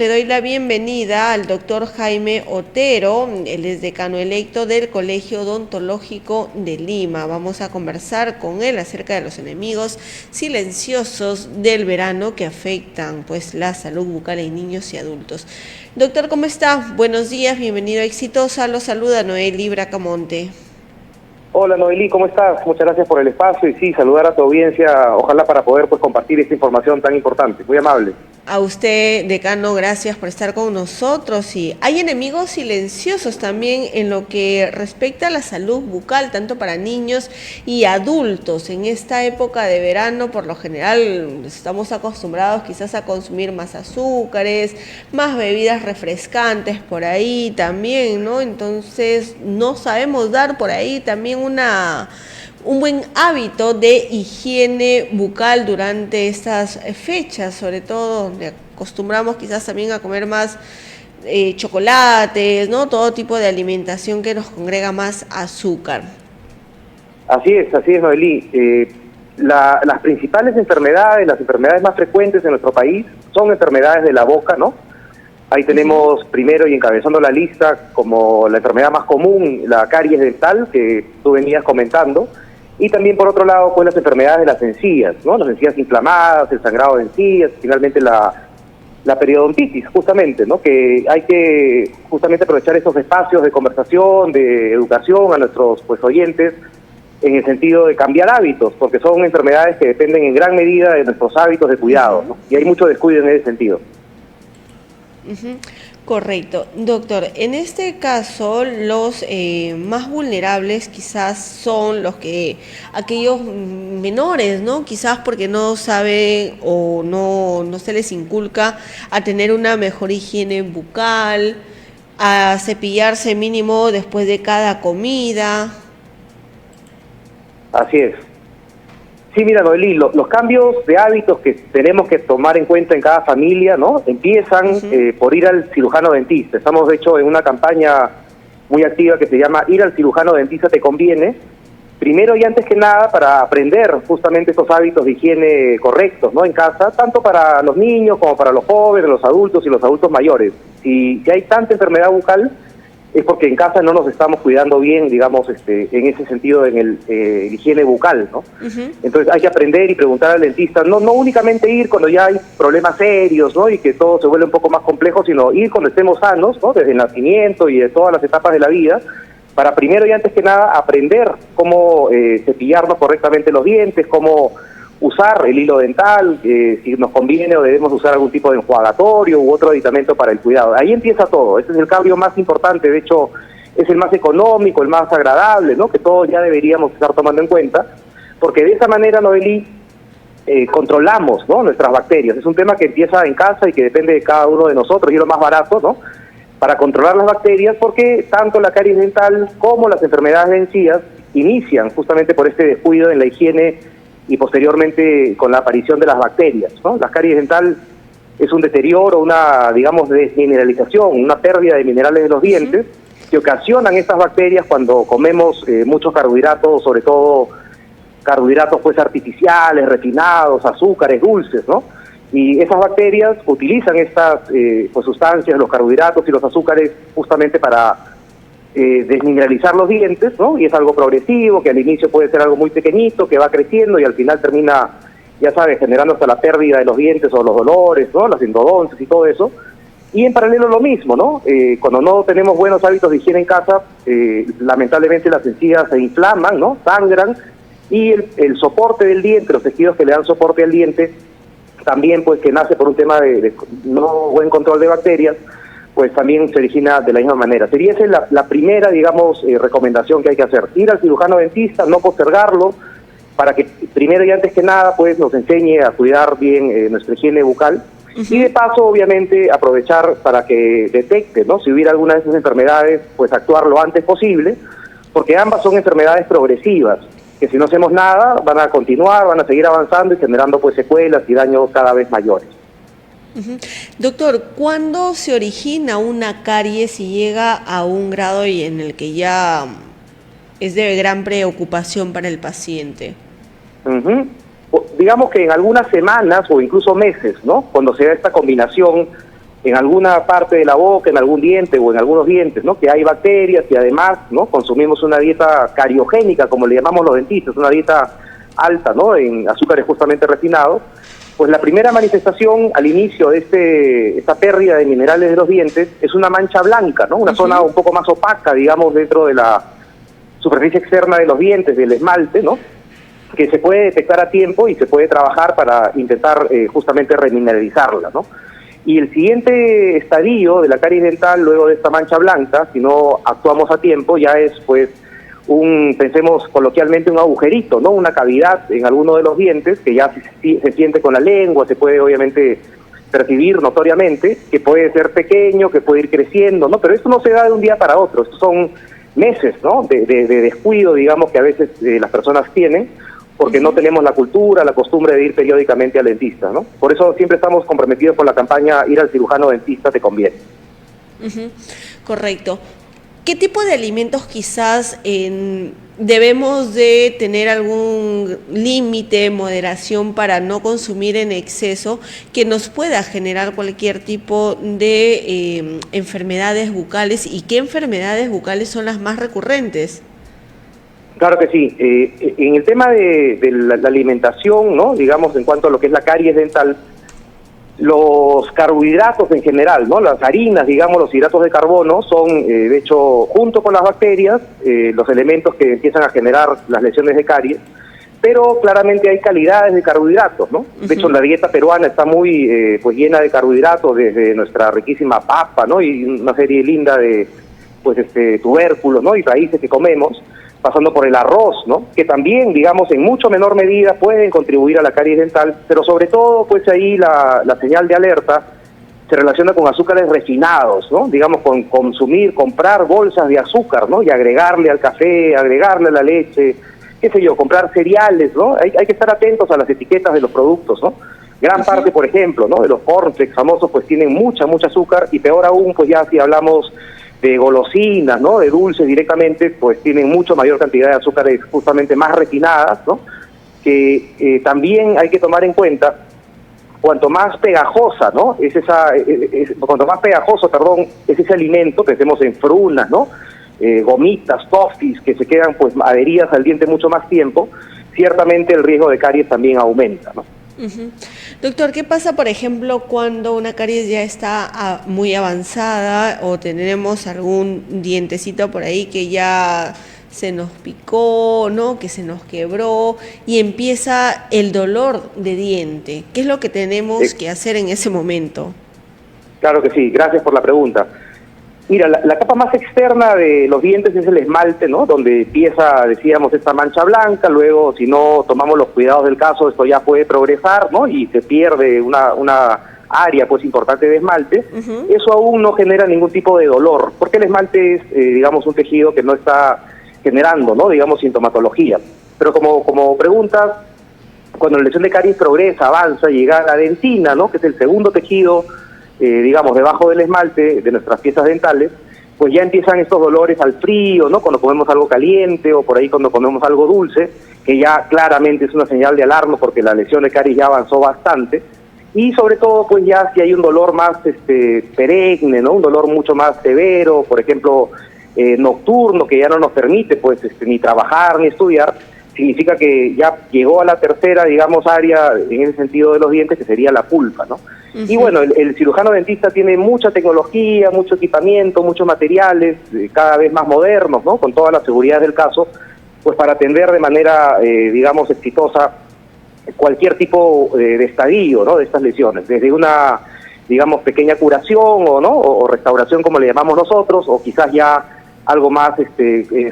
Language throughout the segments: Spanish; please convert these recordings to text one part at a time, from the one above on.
le doy la bienvenida al doctor Jaime Otero, él es decano electo del Colegio Odontológico de Lima. Vamos a conversar con él acerca de los enemigos silenciosos del verano que afectan pues la salud bucal en niños y adultos. Doctor, ¿cómo está? Buenos días, bienvenido a Exitosa. Lo saluda Noely Bracamonte. Hola Noely, ¿cómo estás? Muchas gracias por el espacio y sí, saludar a tu audiencia, ojalá para poder pues compartir esta información tan importante, muy amable. A usted, decano, gracias por estar con nosotros. Y hay enemigos silenciosos también en lo que respecta a la salud bucal, tanto para niños y adultos. En esta época de verano, por lo general, estamos acostumbrados quizás a consumir más azúcares, más bebidas refrescantes por ahí también, ¿no? Entonces, no sabemos dar por ahí también un buen hábito de higiene bucal durante estas fechas, sobre todo donde acostumbramos quizás también a comer más chocolates, ¿no? Todo tipo de alimentación que nos congrega más azúcar. Así es, Noely. Las principales enfermedades, las enfermedades más frecuentes en nuestro país son enfermedades de la boca, ¿no? Ahí tenemos primero y encabezando la lista como la enfermedad más común, la caries dental, que tú venías comentando. Y también, por otro lado, pues las enfermedades de las encías, ¿no? Las encías inflamadas, el sangrado de encías, finalmente la periodontitis, justamente, ¿no? Que hay que justamente aprovechar estos espacios de conversación, de educación a nuestros pues oyentes, en el sentido de cambiar hábitos, porque son enfermedades que dependen en gran medida de nuestros hábitos de cuidado, ¿no? Y hay mucho descuido en ese sentido. Correcto. Doctor, en este caso los más vulnerables quizás son aquellos menores, ¿no? Quizás porque no saben o no se les inculca a tener una mejor higiene bucal, a cepillarse mínimo después de cada comida. Así es. Sí, mira, Noely, los cambios de hábitos que tenemos que tomar en cuenta en cada familia, ¿no? Empiezan por ir al cirujano dentista. Estamos, de hecho, en una campaña muy activa que se llama Ir al cirujano dentista te conviene. Primero y antes que nada, para aprender justamente esos hábitos de higiene correctos, ¿no? En casa, tanto para los niños como para los jóvenes, los adultos y los adultos mayores. Si hay tanta enfermedad bucal, es porque en casa no nos estamos cuidando bien, digamos, en ese sentido, en el higiene bucal, ¿no? Entonces hay que aprender y preguntar al dentista, no únicamente ir cuando ya hay problemas serios, ¿no? Y que todo se vuelve un poco más complejo, sino ir cuando estemos sanos, ¿no? Desde el nacimiento y de todas las etapas de la vida, para primero y antes que nada aprender cómo cepillarnos correctamente los dientes, cómo usar el hilo dental, si nos conviene o debemos usar algún tipo de enjuagatorio u otro aditamento para el cuidado. Ahí empieza todo. Ese es el cambio más importante, de hecho es el más económico, el más agradable, ¿no? Que todos ya deberíamos estar tomando en cuenta, porque de esa manera, Noely, controlamos, ¿no? Nuestras bacterias. Es un tema que empieza en casa y que depende de cada uno de nosotros y es lo más barato, ¿no? Para controlar las bacterias, porque tanto la caries dental como las enfermedades de encías inician justamente por este descuido en la higiene y posteriormente con la aparición de las bacterias, ¿no? La caries dental es un deterioro, una, digamos, desmineralización, una pérdida de minerales de los dientes que ocasionan estas bacterias cuando comemos muchos carbohidratos, sobre todo carbohidratos pues artificiales, refinados, azúcares, dulces, ¿no? Y esas bacterias utilizan estas pues sustancias, los carbohidratos y los azúcares justamente para desmineralizar los dientes, ¿no? Y es algo progresivo, que al inicio puede ser algo muy pequeñito, que va creciendo y al final termina, ya sabes, generando hasta la pérdida de los dientes o los dolores, ¿no? Las endodoncias y todo eso. Y en paralelo lo mismo, ¿no? Cuando no tenemos buenos hábitos de higiene en casa, lamentablemente las encías se inflaman, ¿no? Sangran, y el soporte del diente, los tejidos que le dan soporte al diente, también pues que nace por un tema de no buen control de bacterias, pues también se origina de la misma manera. Sería esa la primera, digamos, recomendación que hay que hacer. Ir al cirujano dentista, no postergarlo, para que primero y antes que nada, pues nos enseñe a cuidar bien nuestra higiene bucal. Y de paso, obviamente, aprovechar para que detecte, ¿no? Si hubiera alguna de esas enfermedades, pues actuar lo antes posible, porque ambas son enfermedades progresivas, que si no hacemos nada, van a continuar, van a seguir avanzando y generando pues secuelas y daños cada vez mayores. Doctor, ¿cuándo se origina una caries y llega a un grado y en el que ya es de gran preocupación para el paciente? Digamos que en algunas semanas o incluso meses, ¿no? Cuando se da esta combinación en alguna parte de la boca, en algún diente o en algunos dientes, ¿no? Que hay bacterias y además, ¿no? Consumimos una dieta cariogénica, como le llamamos los dentistas, una dieta alta, ¿no? En azúcares justamente refinados. Pues la primera manifestación al inicio de esta pérdida de minerales de los dientes es una mancha blanca, ¿no? Una zona un poco más opaca, digamos, dentro de la superficie externa de los dientes, del esmalte, ¿no? Que se puede detectar a tiempo y se puede trabajar para intentar justamente remineralizarla, ¿no? Y el siguiente estadio de la caries dental, luego de esta mancha blanca, si no actuamos a tiempo, ya es pues pensemos coloquialmente, un agujerito, ¿no? Una cavidad en alguno de los dientes que ya se siente con la lengua, se puede obviamente percibir notoriamente, que puede ser pequeño, que puede ir creciendo, ¿no? Pero esto no se da de un día para otro, estos son meses, ¿no? De descuido, digamos, que a veces las personas tienen, porque no tenemos la cultura, la costumbre de ir periódicamente al dentista, ¿no? Por eso siempre estamos comprometidos con la campaña Ir al cirujano dentista te conviene. Correcto. ¿Qué tipo de alimentos quizás debemos de tener algún límite, moderación para no consumir en exceso que nos pueda generar cualquier tipo de enfermedades bucales? ¿Y qué enfermedades bucales son las más recurrentes? Claro que sí. En el tema de la alimentación, ¿no? Digamos, en cuanto a lo que es la caries dental, los carbohidratos en general, ¿no? Las harinas, digamos, los hidratos de carbono son, de hecho, junto con las bacterias, los elementos que empiezan a generar las lesiones de caries, pero claramente hay calidades de carbohidratos, ¿no? De hecho, la dieta peruana está muy pues llena de carbohidratos, desde nuestra riquísima papa, ¿no? Y una serie linda de pues tubérculos, ¿no? Y raíces que comemos, pasando por el arroz, ¿no? Que también, digamos, en mucho menor medida pueden contribuir a la caries dental, pero sobre todo, pues ahí la señal de alerta se relaciona con azúcares refinados, ¿no? Digamos, con comprar bolsas de azúcar, ¿no? Y agregarle al café, agregarle a la leche, qué sé yo, comprar cereales, ¿no? Hay que estar atentos a las etiquetas de los productos, ¿no? Gran parte, por ejemplo, ¿no? De los cornflakes famosos, pues tienen mucha azúcar, y peor aún, pues ya si hablamos de golosinas, ¿no? De dulces directamente, pues tienen mucho mayor cantidad de azúcares justamente más refinadas, ¿no? Que también hay que tomar en cuenta, cuanto más pegajosa, ¿no? Cuanto más pegajoso, perdón, es ese alimento, pensemos en frunas, ¿no? Gomitas, toffees, que se quedan pues adheridas al diente mucho más tiempo, ciertamente el riesgo de caries también aumenta, ¿no? Doctor, ¿qué pasa, por ejemplo, cuando una caries ya está muy avanzada o tenemos algún dientecito por ahí que ya se nos picó, ¿no? Que se nos quebró y empieza el dolor de diente? ¿Qué es lo que tenemos que hacer en ese momento? Claro que sí, gracias por la pregunta. Mira, la capa más externa de los dientes es el esmalte, ¿no? Donde empieza, decíamos, esta mancha blanca, luego si no tomamos los cuidados del caso, esto ya puede progresar, ¿no? Y se pierde una área pues importante de esmalte. Eso aún no genera ningún tipo de dolor, porque el esmalte es, digamos, un tejido que no está generando, ¿no? Digamos, sintomatología. Pero como preguntas, cuando la lesión de caries progresa, avanza, llega a la dentina, ¿no? Que es el segundo tejido, digamos, debajo del esmalte de nuestras piezas dentales, pues ya empiezan estos dolores al frío, ¿no? Cuando comemos algo caliente o por ahí cuando comemos algo dulce, que ya claramente es una señal de alarma porque la lesión de caries ya avanzó bastante. Y sobre todo, pues ya si hay un dolor más perenne, ¿no? Un dolor mucho más severo, por ejemplo, nocturno, que ya no nos permite pues ni trabajar ni estudiar, significa que ya llegó a la tercera, digamos, área en ese sentido de los dientes, que sería la pulpa, ¿no? Y bueno, el cirujano dentista tiene mucha tecnología, mucho equipamiento, muchos materiales, cada vez más modernos, ¿no? Con toda la seguridad del caso, pues para atender de manera, digamos, exitosa cualquier tipo de estadio, ¿no? De estas lesiones, desde una, digamos, pequeña curación o restauración, como le llamamos nosotros, o quizás ya algo más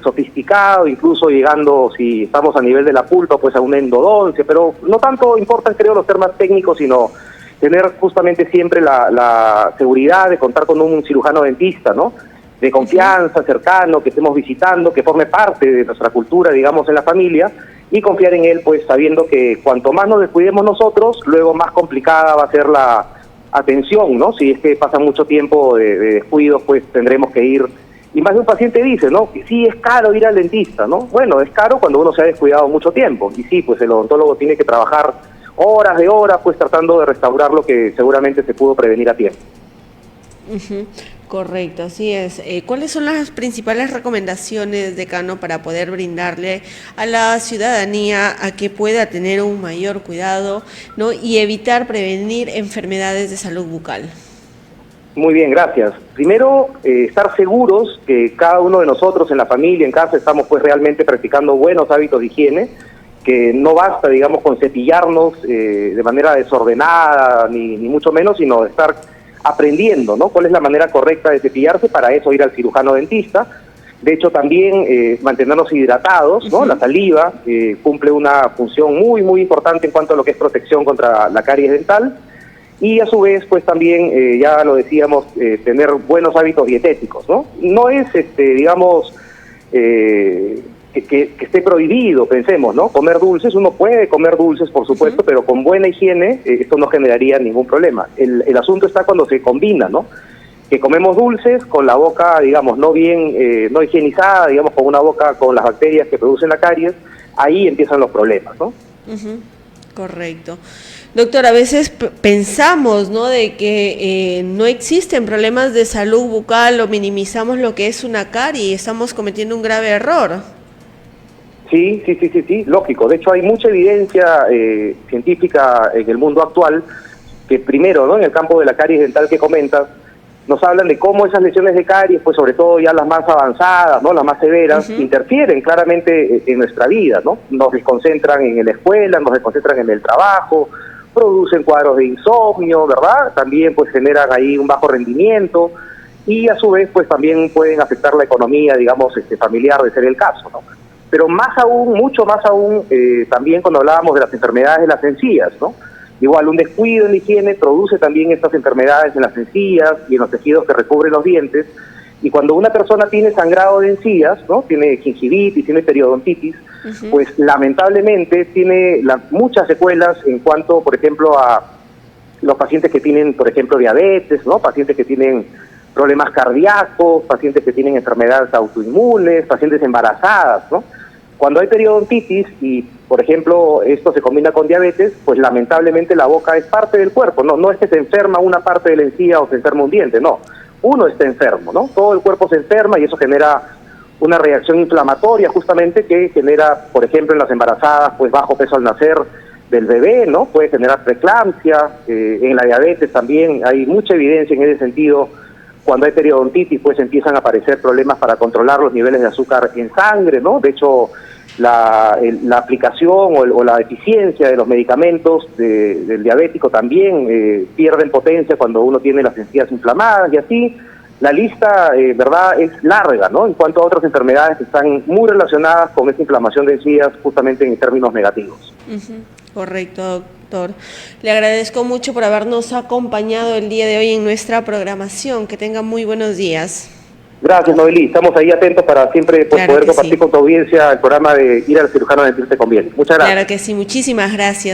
sofisticado, incluso llegando, si estamos a nivel de la pulpa, pues a una endodoncia, pero no tanto importan, creo, los temas técnicos, sino tener justamente siempre la seguridad de contar con un cirujano dentista, ¿no? De confianza, cercano, que estemos visitando, que forme parte de nuestra cultura, digamos, en la familia, y confiar en él, pues sabiendo que cuanto más nos descuidemos nosotros, luego más complicada va a ser la atención, ¿no? Si es que pasa mucho tiempo de descuidos, pues tendremos que ir. Y más de un paciente dice, ¿no? Que sí, es caro ir al dentista, ¿no? Bueno, es caro cuando uno se ha descuidado mucho tiempo. Y sí, pues el odontólogo tiene que trabajar horas de horas, pues tratando de restaurar lo que seguramente se pudo prevenir a tiempo. Ujú, correcto, así es. ¿Cuáles son las principales recomendaciones, decano, para poder brindarle a la ciudadanía a que pueda tener un mayor cuidado, ¿no? Y evitar prevenir enfermedades de salud bucal? Muy bien, gracias. Primero, estar seguros que cada uno de nosotros en la familia, en casa, estamos pues realmente practicando buenos hábitos de higiene, que no basta, digamos, con cepillarnos de manera desordenada, ni mucho menos, sino estar aprendiendo, ¿no? Cuál es la manera correcta de cepillarse, para eso ir al cirujano dentista. De hecho, también mantenernos hidratados, ¿no? La saliva cumple una función muy, muy importante en cuanto a lo que es protección contra la caries dental. Y a su vez, pues también, ya lo decíamos, tener buenos hábitos dietéticos, ¿no? No es, digamos, que esté prohibido, pensemos, ¿no? Comer dulces, uno puede comer dulces, por supuesto, pero con buena higiene esto no generaría ningún problema. El asunto está cuando se combina, ¿no? Que comemos dulces con la boca, digamos, no bien, no higienizada, digamos, con una boca con las bacterias que producen la caries, ahí empiezan los problemas, ¿no? Correcto. Doctor, a veces pensamos, ¿no?, de que no existen problemas de salud bucal o minimizamos lo que es una carie y estamos cometiendo un grave error. Sí, lógico. De hecho, hay mucha evidencia científica en el mundo actual que primero, ¿no?, en el campo de la caries dental que comentas, nos hablan de cómo esas lesiones de caries, pues sobre todo ya las más avanzadas, ¿no?, las más severas, interfieren claramente en nuestra vida, ¿no? Nos desconcentran en la escuela, nos desconcentran en el trabajo, producen cuadros de insomnio, ¿verdad? También pues generan ahí un bajo rendimiento y a su vez pues también pueden afectar la economía, digamos, familiar, de ser el caso, ¿no? Pero más aún, mucho más aún, también cuando hablábamos de las enfermedades de las encías, ¿no? Igual, un descuido en la higiene produce también estas enfermedades en las encías y en los tejidos que recubren los dientes. Y cuando una persona tiene sangrado de encías, ¿no?, tiene gingivitis, tiene periodontitis, pues lamentablemente tiene muchas secuelas en cuanto, por ejemplo, a los pacientes que tienen, por ejemplo, diabetes, ¿no?, pacientes que tienen problemas cardíacos, pacientes que tienen enfermedades autoinmunes, pacientes embarazadas, ¿no? Cuando hay periodontitis y, por ejemplo, esto se combina con diabetes, pues lamentablemente la boca es parte del cuerpo, no es que se enferma una parte de la encía o se enferma un diente, no. Uno está enfermo, ¿no? Todo el cuerpo se enferma y eso genera una reacción inflamatoria justamente que genera, por ejemplo, en las embarazadas, pues bajo peso al nacer del bebé, ¿no? Puede generar preeclampsia, en la diabetes también hay mucha evidencia en ese sentido. Cuando hay periodontitis, pues empiezan a aparecer problemas para controlar los niveles de azúcar en sangre, ¿no? De hecho, la aplicación o la eficiencia de los medicamentos del diabético también pierden potencia cuando uno tiene las encías inflamadas y así. La lista, verdad, es larga, ¿no?, en cuanto a otras enfermedades que están muy relacionadas con esta inflamación de encías, justamente en términos negativos. Correcto, doctor. Le agradezco mucho por habernos acompañado el día de hoy en nuestra programación. Que tenga muy buenos días. Gracias, Noelí. Estamos ahí atentos para siempre poder compartir con tu audiencia el programa de Ir al Cirujano Dentista Te Conviene. Muchas gracias. Claro que sí. Muchísimas gracias.